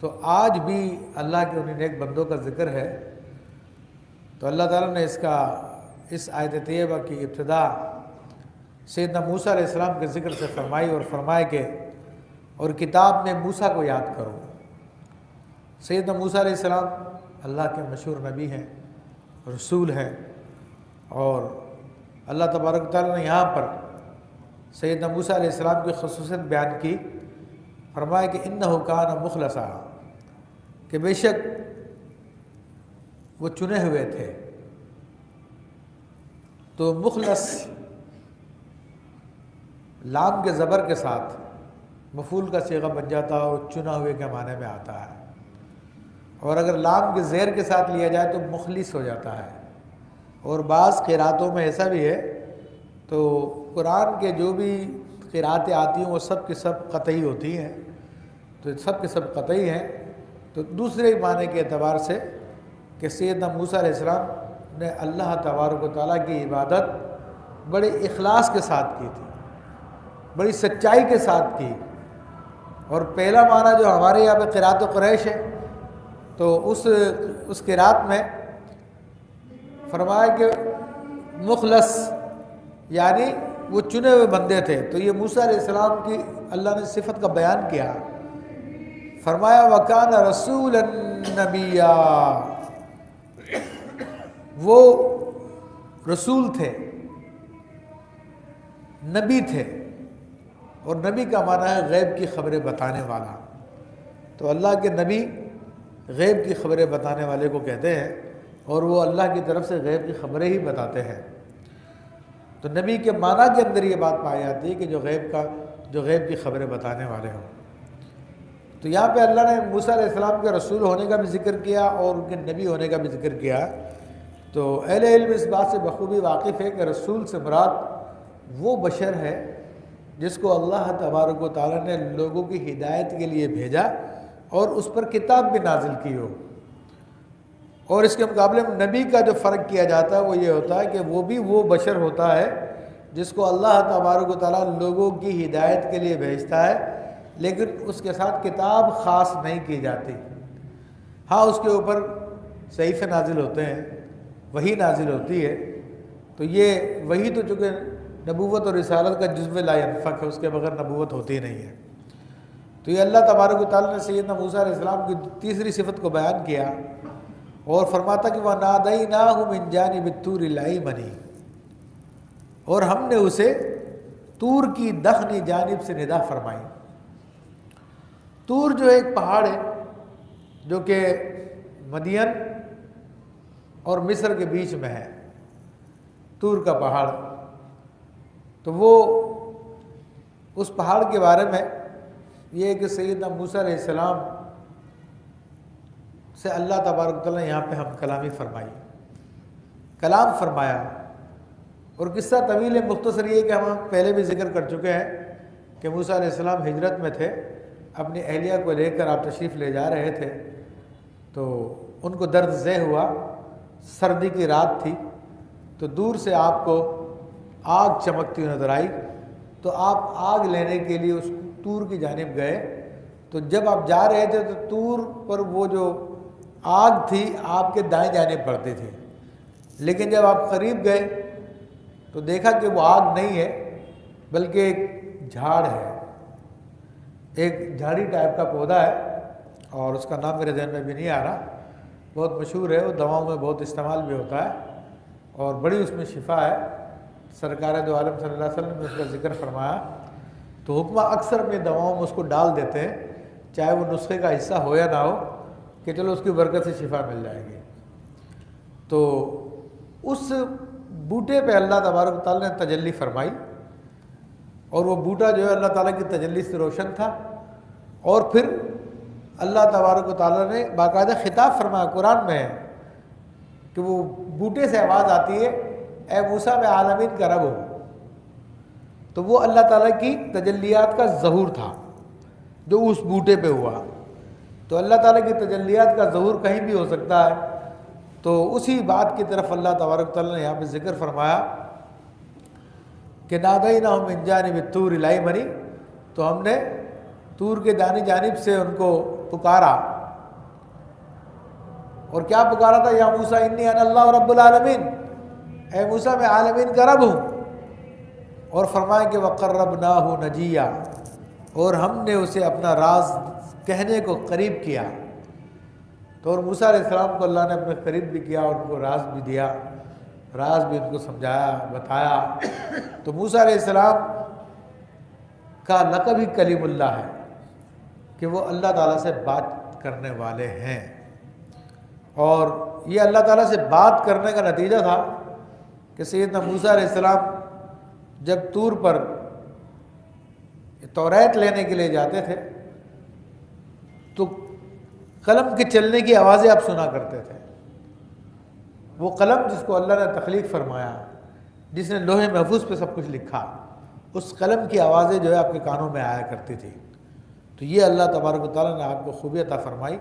تو آج بھی اللہ کے انہیں نیک بندوں کا ذکر ہے۔ تو اللہ تعالیٰ نے اس آیت طیبہ کی ابتدا سیدنا موسیٰ علیہ السلام کے ذکر سے فرمائی اور فرمائے کہ اور کتاب میں موسیٰ کو یاد کرو۔ سیدنا موسیٰ علیہ السلام اللہ کے مشہور نبی ہیں، رسول ہیں، اور اللہ تبارک و تعالیٰ نے یہاں پر سیدنا موسیٰ علیہ السلام کی خصوصیت بیان کی، فرمایا کہ انہ کان مخلصا، کہ بے شک وہ چنے ہوئے تھے۔ تو مخلص لام کے زبر کے ساتھ مفعول کا صیغہ بن جاتا ہے اور چنا ہوئے کے معنی میں آتا ہے، اور اگر لام کے زیر کے ساتھ لیا جائے تو مخلص ہو جاتا ہے۔ اور بعض قراتوں میں ایسا بھی ہے، تو قرآن کے جو بھی قراتیں آتی ہیں وہ سب کی سب قطعی ہوتی ہیں، تو سب کے سب قطعی ہیں۔ تو دوسرے معنی کے اعتبار سے کہ سیدنا موسیٰ علیہ السلام نے اللہ تبارک و تعالیٰ کی عبادت بڑے اخلاص کے ساتھ کی تھی، بڑی سچائی کے ساتھ کی۔ اور پہلا معنی جو ہمارے یہاں پہ قرات و قریش ہے، تو اس قرات میں فرمایا کہ مخلص یعنی وہ چنے ہوئے بندے تھے۔ تو یہ موسیٰ علیہ السلام کی اللہ نے صفت کا بیان کیا، فرمایا وَكَانَ رَسُولًا نَبِيًّا، وہ رسول تھے، نبی تھے، اور نبی کا معنی ہے غیب کی خبریں بتانے والا۔ تو اللہ کے نبی غیب کی خبریں بتانے والے کو کہتے ہیں، اور وہ اللہ کی طرف سے غیب کی خبریں ہی بتاتے ہیں۔ تو نبی کے معنی کے اندر یہ بات پائی جاتی ہے کہ جو غیب کی خبریں بتانے والے ہوں۔ تو یہاں پہ اللہ نے موسیٰ علیہ السلام کے رسول ہونے کا بھی ذکر کیا اور ان کے نبی ہونے کا بھی ذکر کیا۔ تو اہل علم اس بات سے بخوبی واقف ہے کہ رسول سے مراد وہ بشر ہے جس کو اللہ تبارک و تعالیٰ نے لوگوں کی ہدایت کے لیے بھیجا اور اس پر کتاب بھی نازل کی ہو۔ اور اس کے مقابلے میں نبی کا جو فرق کیا جاتا ہے وہ یہ ہوتا ہے کہ وہ بھی وہ بشر ہوتا ہے جس کو اللہ تبارک و تعالیٰ لوگوں کی ہدایت کے لیے بھیجتا ہے، لیکن اس کے ساتھ کتاب خاص نہیں کی جاتی۔ ہاں اس کے اوپر صحیفے نازل ہوتے ہیں، وحی نازل ہوتی ہے، تو یہ وحی تو چونکہ نبوت اور رسالت کا جزو لا ینفک ہے، اس کے بغیر نبوت ہوتی نہیں ہے۔ تو یہ اللہ تبارک و تعالیٰ نے سیدنا موسیٰ علیہ السلام کی تیسری صفت کو بیان کیا اور فرماتا کہ وَنَادَيْنَاهُ مِنْ جَانِبِ الطُّورِ الْأَيْمَنِ، اور ہم نے اسے طور کی داہنی جانب سے ندا فرمائی۔ طور جو ایک پہاڑ ہے جو کہ مدین اور مصر کے بیچ میں ہے، طور کا پہاڑ۔ تو وہ اس پہاڑ کے بارے میں یہ ہے کہ سیدنا موسیٰ علیہ السلام سے اللہ تبارک و تعالیٰ نے یہاں پہ ہم کلامی فرمائی، کلام فرمایا۔ اور قصہ طویل ہے، مختصر یہ کہ ہم پہلے بھی ذکر کر چکے ہیں کہ موسیٰ علیہ السلام ہجرت میں تھے، اپنی اہلیہ کو لے کر آپ تشریف لے جا رہے تھے، تو ان کو درد ذہ ہوا، سردی کی رات تھی، تو دور سے آپ کو آگ چمکتی ہوئی نظر آئی، تو آپ آگ لینے کے لیے اس طور کی جانب گئے۔ تو جب آپ جا رہے تھے تو طور پر وہ جو آگ تھی آپ کے دائیں جانب پڑتی تھی، لیکن جب آپ قریب گئے تو دیکھا کہ وہ آگ نہیں ہے بلکہ ایک جھاڑ ہے، ایک جھاڑی ٹائپ کا پودا ہے، اور اس کا نام میرے ذہن میں بھی نہیں آ رہا، بہت مشہور ہے، وہ دواؤں میں بہت استعمال بھی ہوتا ہے اور بڑی اس میں شفا ہے۔ سرکار دو عالم صلی اللہ علیہ وسلم نے اس کا ذکر فرمایا، تو حکمہ اکثر اپنی دواؤں میں اس کو ڈال دیتے ہیں، چاہے وہ نسخے کا حصہ ہو یا نہ ہو، کہ چلو اس کی برکت سے شفا مل جائے گی۔ تو اس بوٹے پہ اللہ تبارک و تعالیٰ نے تجلی فرمائی، اور وہ بوٹا جو ہے اللہ تعالیٰ کی تجلی سے روشن تھا، اور پھر اللہ تبارک و تعالیٰ نے باقاعدہ خطاب فرمایا، قرآن میں ہے کہ وہ بوٹے سے آواز آتی ہے اے موسیٰ میں عالمین کا رب ہو۔ تو وہ اللہ تعالیٰ کی تجلیات کا ظہور تھا جو اس بوٹے پہ ہوا۔ تو اللہ تعالیٰ کی تجلیات کا ظہور کہیں بھی ہو سکتا ہے، تو اسی بات کی طرف اللہ تبارک تعالیٰ نے یہاں پہ ذکر فرمایا کہ نادیناہ من جانب الطور الایمن، تو ہم نے طور کے دانی جانب سے ان کو پکارا، اور کیا پکارا تھا؟ یا موسیٰ انی انا اللہ رب العالمین، اے موسیٰ میں عالمین کا رب ہوں۔ اور فرمایا کہ وَقَرَّبْنَاهُ نَجِيًّا، اور ہم نے اسے اپنا راز کہنے کو قریب کیا۔ تو اور موسیٰ علیہ السلام کو اللہ نے اپنے قریب بھی کیا اور ان کو راز بھی دیا، راز بھی ان کو سمجھایا، بتایا۔ تو موسیٰ علیہ السلام کا لقب ہی کلیم اللہ ہے کہ وہ اللہ تعالیٰ سے بات کرنے والے ہیں، اور یہ اللہ تعالیٰ سے بات کرنے کا نتیجہ تھا کہ سیدنا موسیٰ علیہ السلام جب طور پر توریت لینے کے لیے جاتے تھے تو قلم کے چلنے کی آوازیں آپ سنا کرتے تھے۔ وہ قلم جس کو اللہ نے تخلیق فرمایا، جس نے لوح محفوظ پہ سب کچھ لکھا، اس قلم کی آوازیں جو ہے آپ کے کانوں میں آیا کرتی تھی۔ تو یہ اللہ تبارک و تعالیٰ نے آپ کو خوبی عطا فرمائی۔